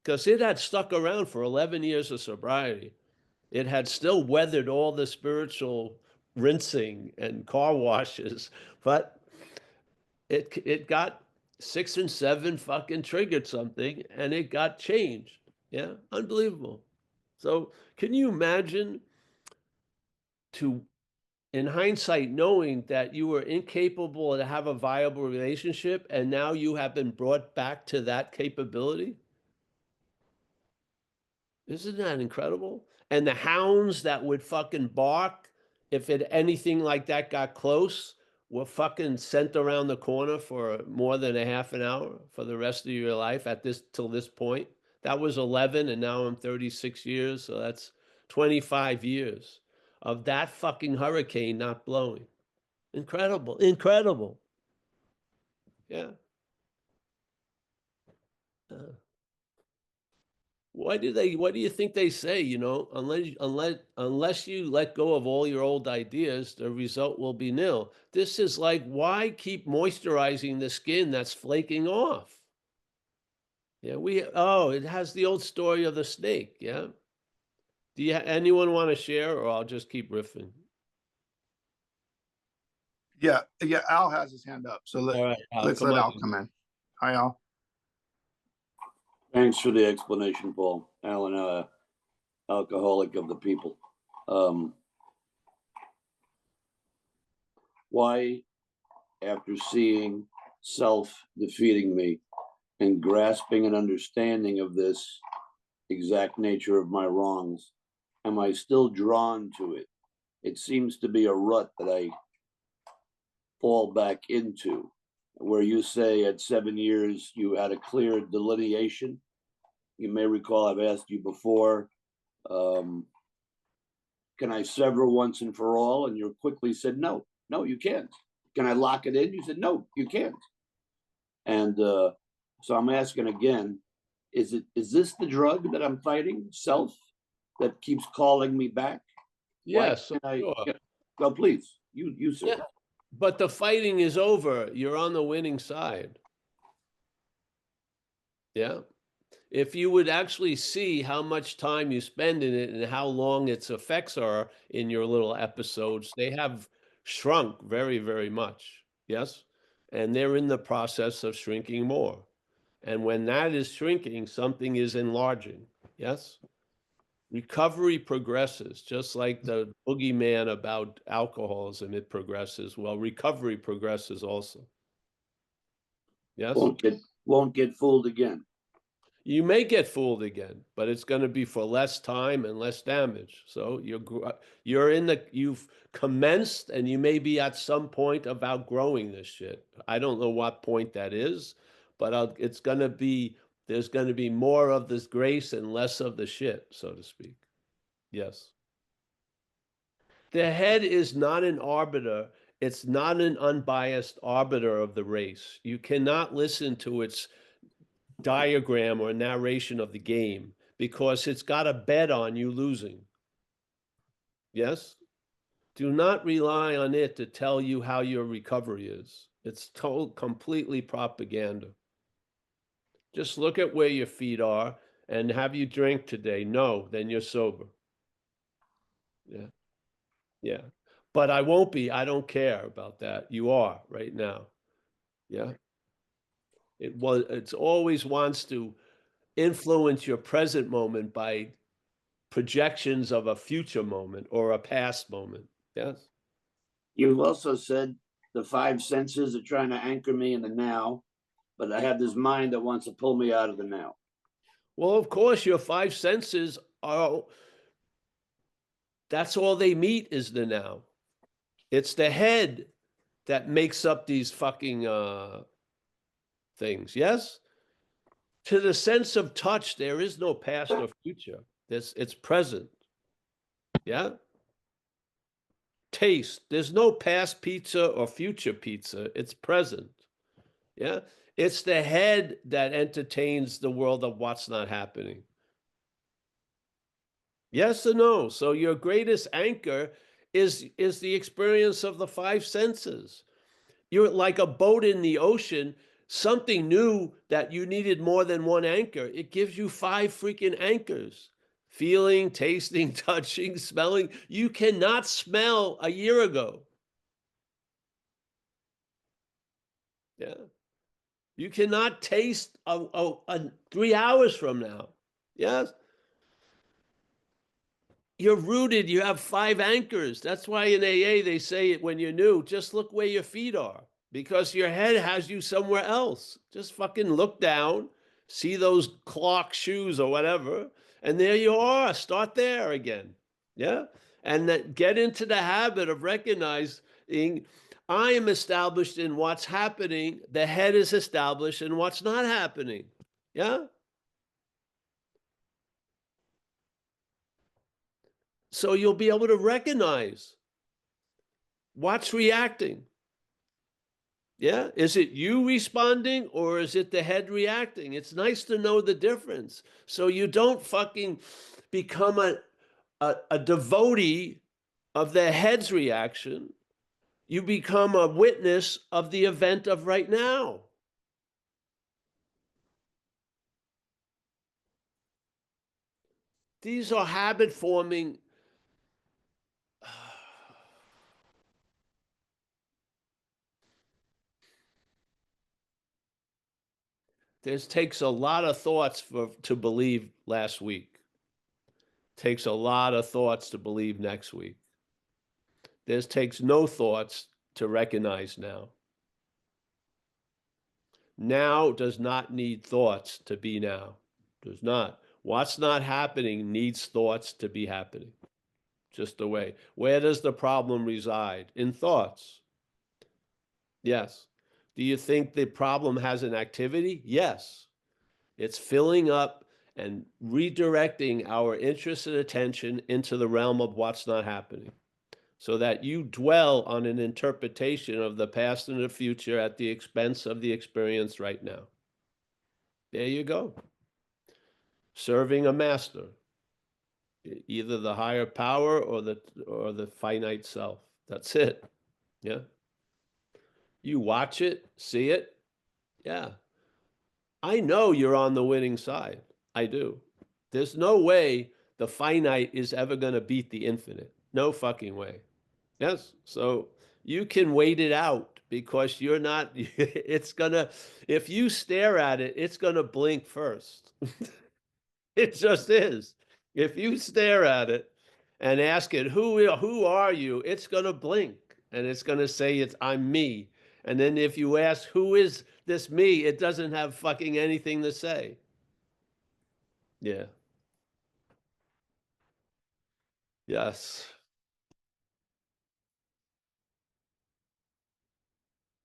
Because it had stuck around for 11 years of sobriety. It had still weathered all the spiritual rinsing and car washes, but it got 6 and 7 fucking triggered something and it got changed. Yeah, unbelievable. So can you imagine to, in hindsight, knowing that you were incapable to have a viable relationship and now you have been brought back to that capability? Isn't that incredible? And the hounds that would fucking bark if anything like that got close were fucking sent around the corner for more than a half an hour for the rest of your life at this till this point. That was 11 and now I'm 36 years, so that's 25 years of that fucking hurricane not blowing. Incredible, incredible. Yeah. What do you think they say, you know, unless you let go of all your old ideas, the result will be nil. This is like, why keep moisturizing the skin that's flaking off? Yeah, it has the old story of the snake, yeah. Do you anyone want to share, or I'll just keep riffing? Yeah, Al has his hand up, so All right, Al, let's come let on. Al come in. Hi, Al. Thanks for the explanation, Paul. Alan, alcoholic of the people. Why, after seeing self defeating me and grasping an understanding of this exact nature of my wrongs, am I still drawn to it? It seems to be a rut that I fall back into, where you say at 7 years you had a clear delineation. You may recall I've asked you before, can I sever once and for all? And you quickly said, no, you can't. Can I lock it in? You said, no, you can't. And so I'm asking again, is this the drug that I'm fighting, self, that keeps calling me back? Yes, Sure. sure. Well, please, you sir. Yeah. But the fighting is over. You're on the winning side. Yeah. If you would actually see how much time you spend in it and how long its effects are in your little episodes, they have shrunk very, very much. Yes. And they're in the process of shrinking more. And when that is shrinking, something is enlarging. Yes. Recovery progresses, just like the boogeyman about alcoholism, it progresses. Well, recovery progresses also. Yes. Won't get fooled again. You may get fooled again, but it's going to be for less time and less damage. So you've commenced, and you may be at some point of outgrowing this shit. I don't know what point that is, but there's going to be more of this grace and less of the shit, so to speak. Yes. The head is not an arbiter. It's not an unbiased arbiter of the race. You cannot listen to its diagram or narration of the game because it's got a bet on you losing. Yes? Do not rely on it to tell you how your recovery is. It's completely propaganda. Just look at where your feet are and have you drink today? No, then you're sober. Yeah. Yeah. But I won't be. I don't care about that. You are right now. Yeah. It's always wants to influence your present moment by projections of a future moment or a past moment. Yes. You've also said the five senses are trying to anchor me in the now, but I have this mind that wants to pull me out of the now. Well, of course, your five senses are, that's all they meet is the now. It's the head that makes up these fucking things. Yes. To the sense of touch, there is no past or future. It's present. Yeah. Taste, there's no past pizza or future pizza. It's present. Yeah. It's the head that entertains the world of what's not happening. Yes or no? So your greatest anchor is the experience of the five senses. You're like a boat in the ocean, something new that you needed more than one anchor. It gives you five freaking anchors. Feeling, tasting, touching, smelling. You cannot smell a year ago. Yeah. You cannot taste 3 hours from now. Yes. You're rooted. You have 5 anchors. That's why in AA they say it when you're new, just look where your feet are, because your head has you somewhere else. Just fucking look down, see those clock shoes or whatever, and there you are. Start there again. Yeah. And that get into the habit of recognizing I am established in what's happening. The head is established in what's not happening. Yeah. So you'll be able to recognize what's reacting. Yeah. Is it you responding or is it the head reacting? It's nice to know the difference. So you don't fucking become a devotee of the head's reaction. You become a witness of the event of right now. These are habit forming. This takes a lot of thoughts to believe last week. Takes a lot of thoughts to believe next week. This takes no thoughts to recognize now. Now does not need thoughts to be now. Does not. What's not happening needs thoughts to be happening. Just the way. Where does the problem reside? In thoughts. Yes. Do you think the problem has an activity? Yes. It's filling up and redirecting our interest and attention into the realm of what's not happening, so that you dwell on an interpretation of the past and the future at the expense of the experience right now. There you go. Serving a master, either the higher power or the finite self. That's it. Yeah. You watch it, see it. Yeah. I know you're on the winning side. I do. There's no way the finite is ever going to beat the infinite. No fucking way. Yes. So you can wait it out because you're not, it's going to, if you stare at it, it's going to blink first. It just is. If you stare at it and ask it, who are you? It's going to blink and it's going to say I'm me. And then if you ask, who is this me? It doesn't have fucking anything to say. Yeah. Yes.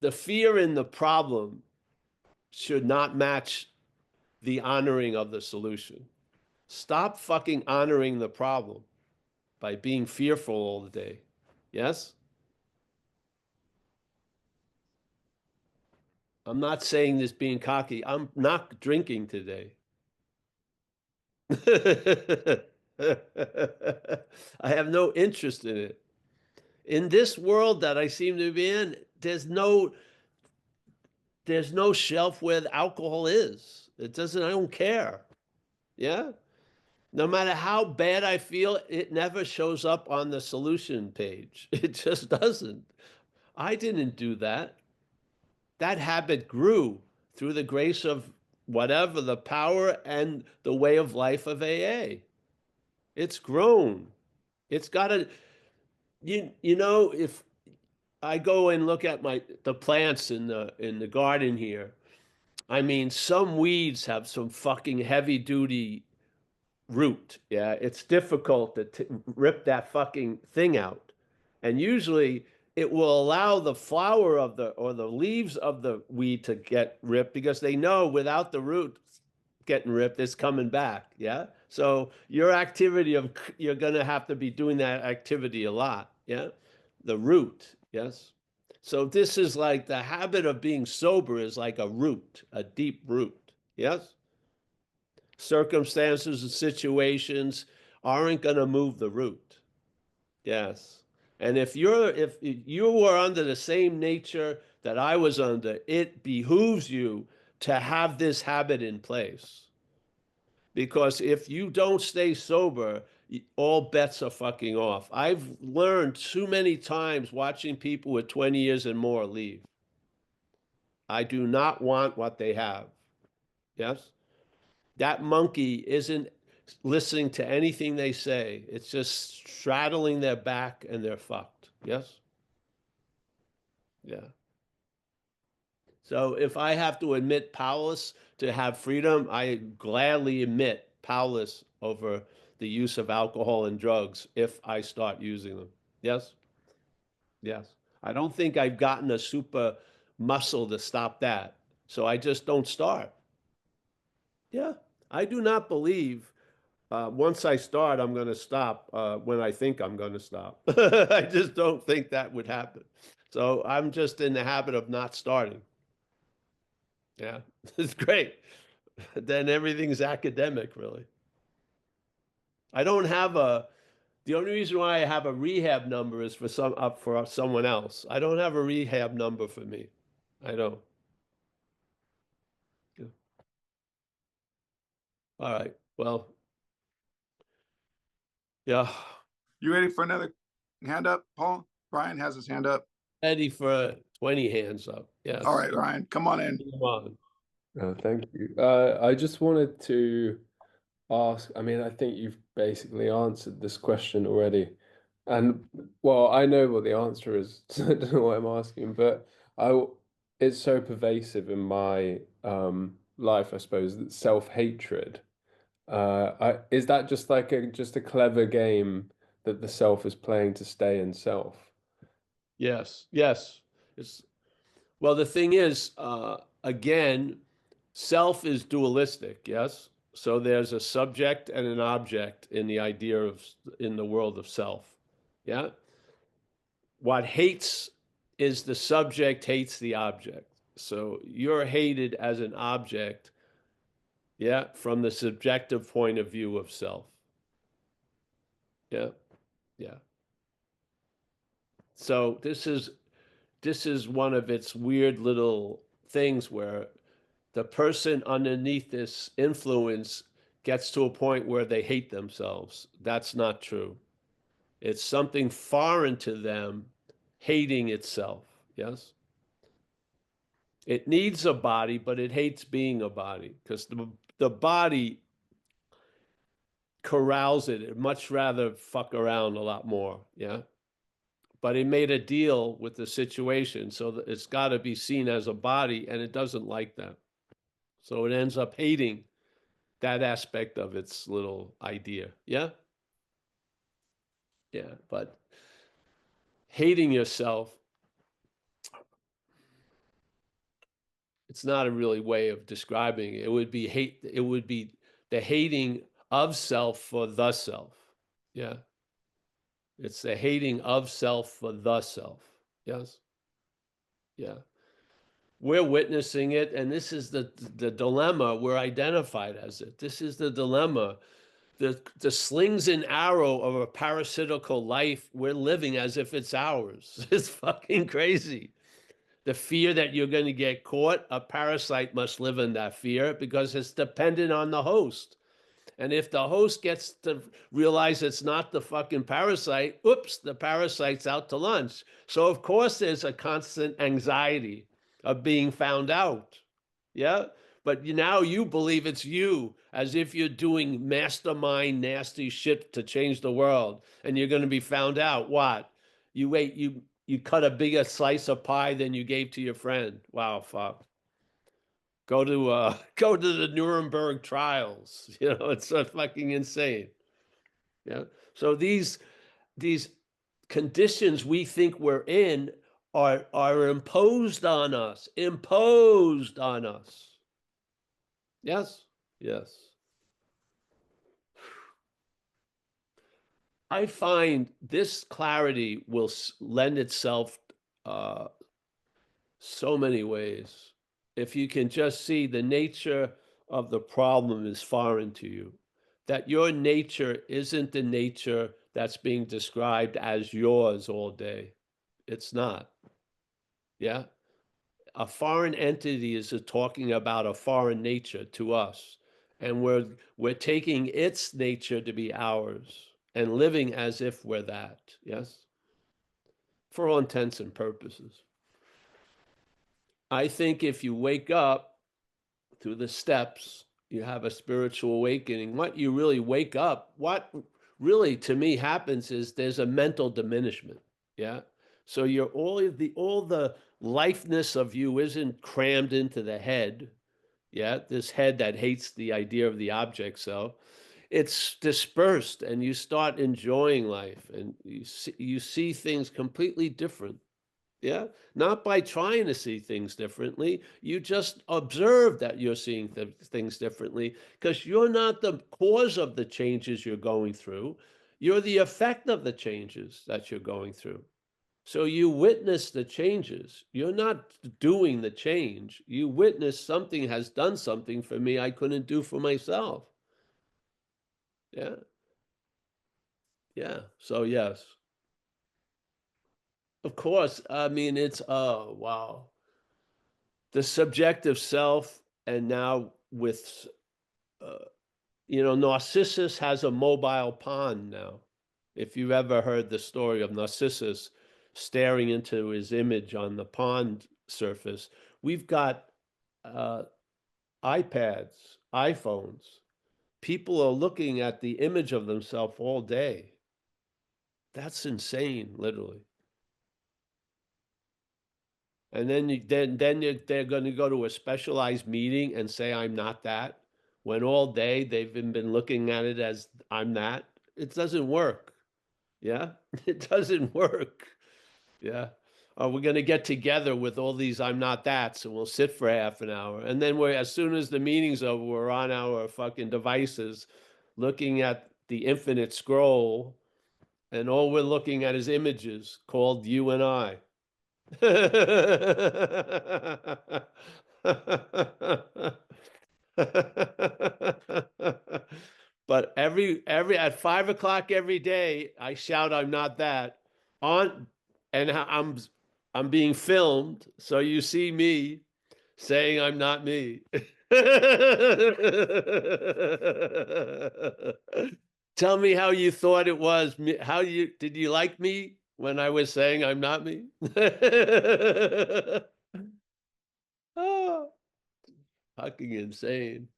The fear in the problem should not match the honoring of the solution. Stop fucking honoring the problem by being fearful all the day. Yes? I'm not saying this being cocky. I'm not drinking today. I have no interest in it. In this world that I seem to be in, there's no shelf where the alcohol is. It doesn't, I don't care. Yeah? No matter how bad I feel, it never shows up on the solution page. It just doesn't. I didn't do that. That habit grew through the grace of whatever, the power and the way of life of AA. It's grown. It's got to, you know, if I go and look at the plants in the garden here, I mean, some weeds have some fucking heavy duty root. Yeah, it's difficult to rip that fucking thing out. And usually it will allow the flower of the leaves of the weed to get ripped because they know without the root getting ripped, it's coming back. Yeah. So your activity you're going to have to be doing that activity a lot. Yeah. The root. Yes. So this is like the habit of being sober is like a root, a deep root. Yes. Circumstances and situations aren't going to move the root. Yes. And if you were under the same nature that I was under, it behooves you to have this habit in place. Because if you don't stay sober, all bets are fucking off. I've learned too many times watching people with 20 years and more leave. I do not want what they have. Yes? That monkey isn't listening to anything they say. It's just straddling their back and they're fucked. Yes? Yeah. So if I have to admit powerless to have freedom, I gladly admit powerless over the use of alcohol and drugs if I start using them. Yes? Yes. I don't think I've gotten a super muscle to stop that. So I just don't start. Yeah. I do not believe once I start, I'm going to stop when I think I'm going to stop. I just don't think that would happen. So I'm just in the habit of not starting. Yeah, it's great. Then everything's academic, really. I don't have the only reason why I have a rehab number is for someone else. I don't have a rehab number for me. I don't. Yeah. All right. Well, yeah. You ready for another hand up, Paul? Brian has his hand up. Ready for 20 hands up. Yes. All right, Ryan, come on in. Come on. Thank you. I just wanted to ask, I mean, I think you've basically answered this question already. And well, I know what the answer is, so I don't know why I'm asking, but it's so pervasive in my life, I suppose, that self-hatred. Is that just like just a clever game that the self is playing to stay in self? Yes. Yes. It's well, the thing is, again, self is dualistic, yes? So there's a subject and an object in the idea of in the world of self. Yeah? What hates is the subject hates the object. So you're hated as an object, yeah, from the subjective point of view of self. Yeah. Yeah. So this is one of its weird little things where the person underneath this influence gets to a point where they hate themselves. That's not true. It's something foreign to them hating itself. Yes? It needs a body, but it hates being a body because the body corrals it. It'd much rather fuck around a lot more. Yeah? But it made a deal with the situation so that it's got to be seen as a body and it doesn't like that. So it ends up hating that aspect of its little idea. Yeah? Yeah. But hating yourself, it's not a really way of describing it. It would be the hating of self for the self. Yeah. It's the hating of self for the self. Yes? Yeah. We're witnessing it, and this is the dilemma. We're identified as it. This is the dilemma. The slings and arrow of a parasitical life, we're living as if it's ours. It's fucking crazy. The fear that you're going to get caught, a parasite must live in that fear because it's dependent on the host. And if the host gets to realize it's not the fucking parasite, oops, the parasite's out to lunch. So, of course, there's a constant anxiety of being found out. Yeah. But now you believe it's you, as if you're doing mastermind nasty shit to change the world, and you're going to be found out. What? You cut a bigger slice of pie than you gave to your friend. Wow, fuck. Go to go to the Nuremberg trials. You know, it's fucking insane. Yeah. So these conditions we think we're in are imposed on us. Imposed on us. Yes. Yes. I find this clarity will lend itself so many ways. If you can just see the nature of the problem is foreign to you, that your nature isn't the nature that's being described as yours all day. It's not. Yeah. A foreign entity is talking about a foreign nature to us. And we're taking its nature to be ours and living as if we're that. Yes. For all intents and purposes. I think if you wake up through the steps, you have a spiritual awakening. What you really wake up, what really to me happens is there's a mental diminishment. Yeah. So you're all the lifeness of you isn't crammed into the head. Yeah. This head that hates the idea of the object. So it's dispersed and you start enjoying life and you see things completely different. Yeah, not by trying to see things differently. You just observe that you're seeing things differently because you're not the cause of the changes you're going through. You're the effect of the changes that you're going through. So you witness the changes. You're not doing the change. You witness something has done something for me I couldn't do for myself. Yeah. Yeah. So yes. Of course. I mean, it's oh wow. The subjective self, and now with Narcissus has a mobile pond now. If you've ever heard the story of Narcissus staring into his image on the pond surface, we've got uh, iPads, iPhones. People are looking at the image of themselves all day. That's insane, literally. And then they're going to go to a specialized meeting and say, I'm not that. When all day they've been looking at it as I'm that. It doesn't work. Yeah. It doesn't work. Yeah. We're going to get together with all these I'm not that's and we'll sit for half an hour. And then as soon as the meeting's over, we're on our fucking devices looking at the infinite scroll. And all we're looking at is images called you and I. But every at 5 o'clock every day, I shout, "I'm not that," on, and I'm being filmed, so you see me saying I'm not me. Tell me how you thought it was. How did you like me when I was saying I'm not me? Oh, fucking insane.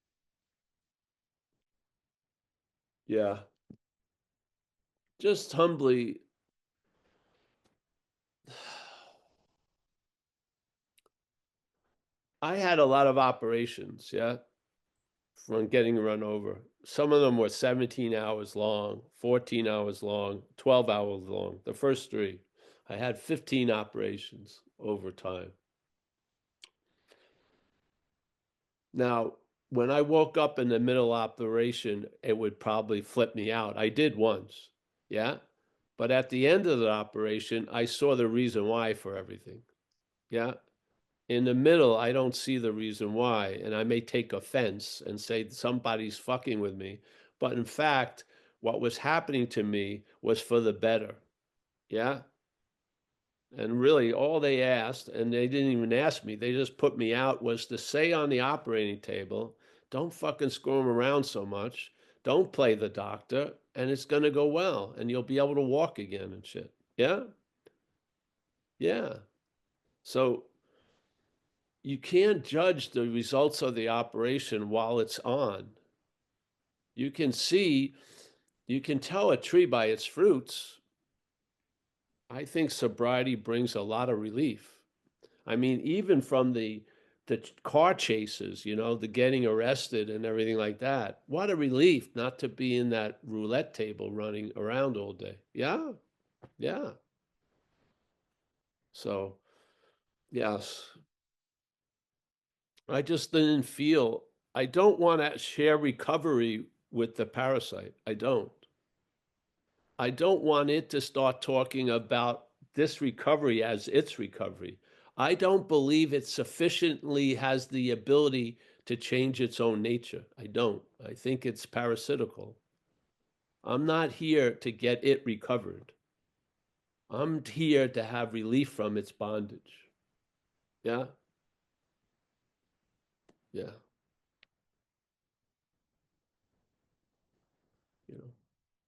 Yeah. Just humbly. I had a lot of operations, yeah, from getting run over. Some of them were 17 hours long, 14 hours long, 12 hours long. The first three. I had 15 operations over time. Now, when I woke up in the middle operation, it would probably flip me out. I did once, yeah. But at the end of the operation, I saw the reason why for everything, yeah. In the middle, I don't see the reason why, and I may take offense and say somebody's fucking with me. But in fact, what was happening to me was for the better, yeah. And really, all they asked, and they didn't even ask me, they just put me out, was to say on the operating table, don't fucking squirm around so much. Don't play the doctor, and it's going to go well, and you'll be able to walk again and shit. Yeah? Yeah. So you can't judge the results of the operation while it's on. You can tell a tree by its fruits. I think sobriety brings a lot of relief. I mean, even from the car chases, the getting arrested and everything like that. What a relief not to be in that roulette table running around all day. Yeah, yeah. So, yes, I just didn't feel, I don't want to share recovery with the parasite. I don't. I don't want it to start talking about this recovery as its recovery. I don't believe it sufficiently has the ability to change its own nature. I don't. I think it's parasitical. I'm not here to get it recovered. I'm here to have relief from its bondage. Yeah? Yeah. You know,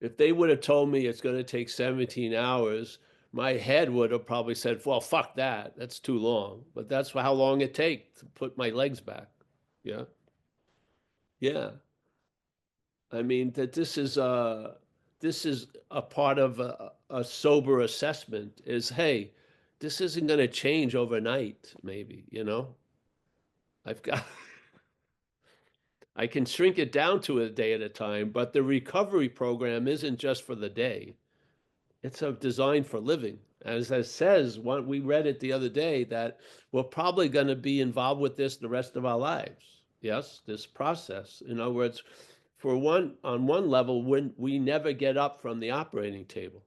if they would have told me it's going to take 17 hours, my head would have probably said, well, fuck that. That's too long. But that's how long it takes to put my legs back. Yeah. Yeah. I mean, that this is a part of a sober assessment is, hey, this isn't going to change overnight, maybe, you know? I've got, I can shrink it down to a day at a time, but the recovery program isn't just for the day. It's a design for living. As it says, we read it the other day that we're probably going to be involved with this the rest of our lives. Yes, this process. In other words, on one level, when we never get up from the operating table.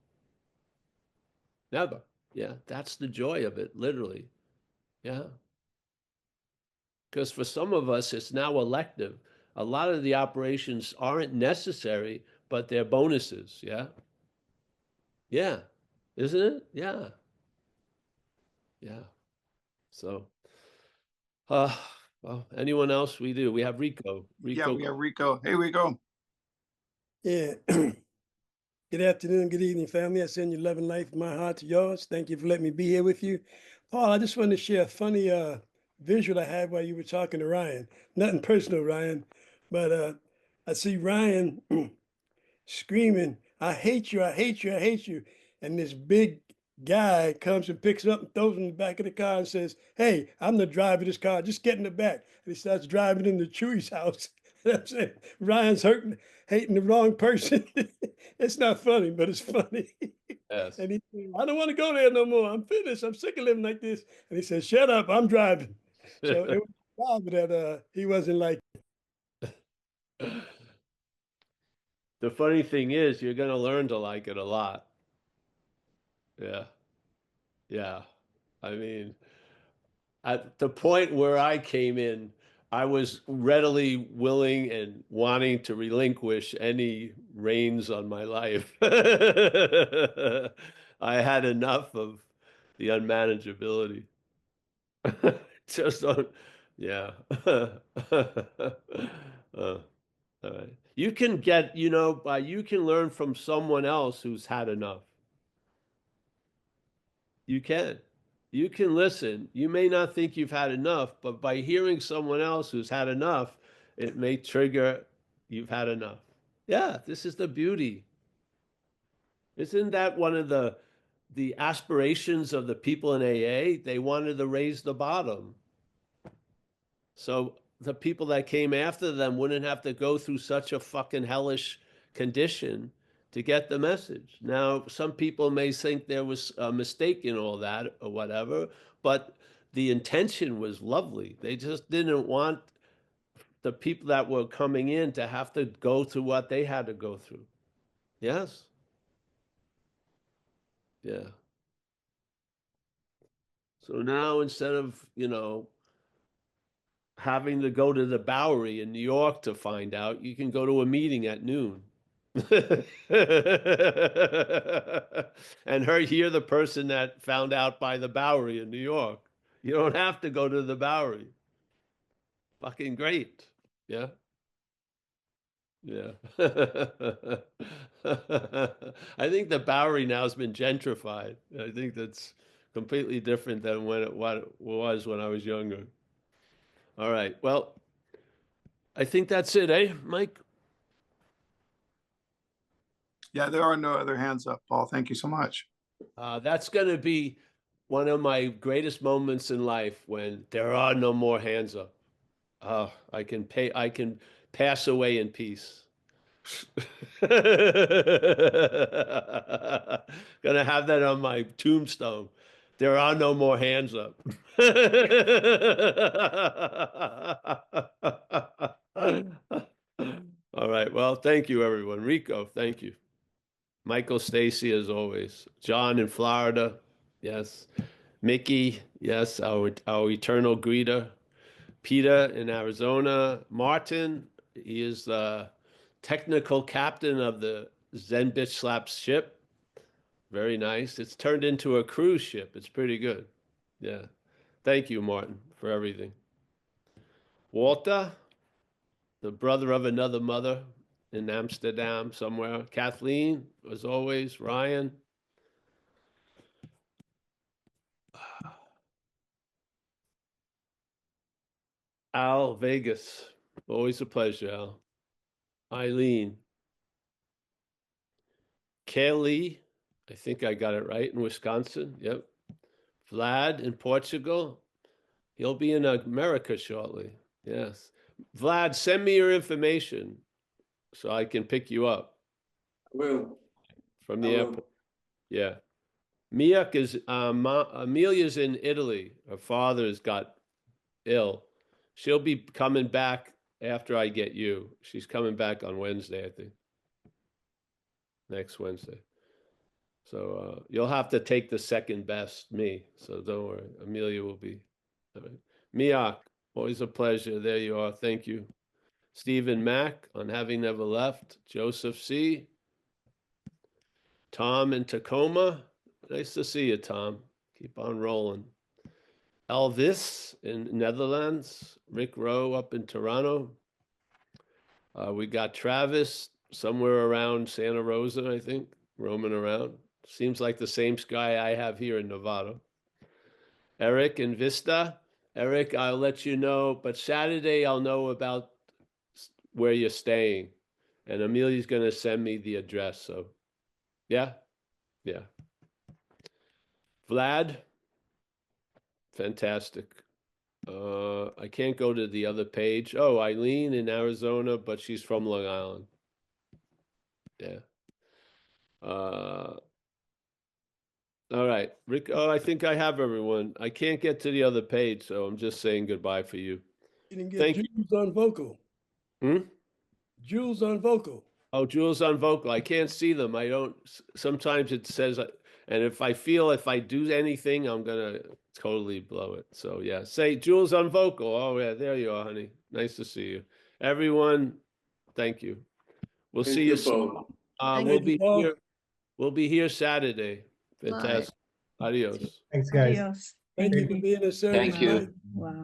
Never. Yeah, that's the joy of it, literally. Yeah. Because for some of us, it's now elective. A lot of the operations aren't necessary, but they're bonuses. Yeah. Yeah. Isn't it? Yeah. Yeah. So, uh, well, anyone else? We do. We have Rico. Yeah, Rico. we have Rico. Hey, Rico. Yeah. Good afternoon, good evening, family. I send you love and life, my heart to yours. Thank you for letting me be here with you. Paul, I just wanted to share a funny visual I had while you were talking to Ryan. Nothing personal, Ryan, but I see Ryan screaming, I hate you, I hate you, I hate you. And this big guy comes and picks him up and throws him in the back of the car and says, hey, I'm the driver of this car, just get in the back. And he starts driving into Chewy's house. I'm saying, Ryan's hating the wrong person. It's not funny, but it's funny. Yes. And he said, I don't want to go there no more. I'm finished. I'm sick of living like this. And he said, shut up, I'm driving. So it was that he wasn't like. The funny thing is, you're going to learn to like it a lot. Yeah. Yeah. I mean, at the point where I came in, I was readily willing and wanting to relinquish any reins on my life. I had enough of the unmanageability. Just don't, yeah. All right. You can get, you can learn from someone else who's had enough. You can. You can listen. You may not think you've had enough, but by hearing someone else who's had enough, it may trigger you've had enough. Yeah, this is the beauty. Isn't that one of the aspirations of the people in AA? They wanted to raise the bottom. So the people that came after them wouldn't have to go through such a fucking hellish condition to get the message. Now, some people may think there was a mistake in all that or whatever, but the intention was lovely. They just didn't want the people that were coming in to have to go through what they had to go through. Yes. Yeah. So now instead of, having to go to the Bowery in New York to find out, you can go to a meeting at noon. And hear the person that found out by the Bowery in New York. You don't have to go to the Bowery. Fucking great. Yeah. Yeah. I think the Bowery now has been gentrified. I think that's completely different than what it was when I was younger. All right. Well, I think that's it, eh, Mike? Yeah, there are no other hands up, Paul. Thank you so much. That's going to be one of my greatest moments in life when there are no more hands up. I can pass away in peace. Gonna have that on my tombstone. There are no more hands up. All right. Well, thank you, everyone. Rico, thank you. Michael Stacy, as always. John in Florida, yes. Mickey, yes. Our eternal greeter. Peter in Arizona. Martin, he is the technical captain of the Zen Bitch Slaps ship. Very nice. It's turned into a cruise ship. It's pretty good. Yeah. Thank you, Martin, for everything. Walter, the brother of another mother in Amsterdam somewhere. Kathleen, as always. Ryan. Al Vegas. Always a pleasure, Al. Eileen. Kelly, I think I got it right, in Wisconsin. Yep. Vlad in Portugal. He'll be in America shortly. Yes. Vlad, send me your information so I can pick you up Well, from the airport. Yeah. Miak is Amelia's in Italy. Her father's got ill. She'll be coming back after I get you. She's coming back on Wednesday, I think. Next Wednesday. So you'll have to take the second best, me. So don't worry. Amelia will be. All right. Miak, always a pleasure. There you are. Thank you. Stephen Mack on Having Never Left. Joseph C. Tom in Tacoma. Nice to see you, Tom. Keep on rolling. Elvis in Netherlands. Rick Rowe up in Toronto. We got Travis somewhere around Santa Rosa, I think, roaming around. Seems like the same guy I have here in Nevada. Eric in Vista. Eric, I'll let you know, but Saturday I'll know about where you're staying. And Amelia's going to send me the address. So, yeah. Vlad, fantastic. I can't go to the other page. Oh, Eileen in Arizona, but she's from Long Island. Yeah. All right, Rick. Oh, I think I have everyone. I can't get to the other page, so I'm just saying goodbye for you. You didn't get Thank you. Jules on vocal. Jules on vocal. Oh, Jules on vocal. I can't see them. I don't. Sometimes it says, and if I feel if I do anything, I'm gonna totally blow it. So yeah, say Jules on vocal. Oh yeah, there you are, honey. Nice to see you, everyone. Thank you. We'll see you soon. Thank We'll you, be Paul. here. We'll be here Saturday. Bye. Fantastic. Adios. Thanks, guys. Adios. Thank you for being of service. Thank you. Mike. Wow.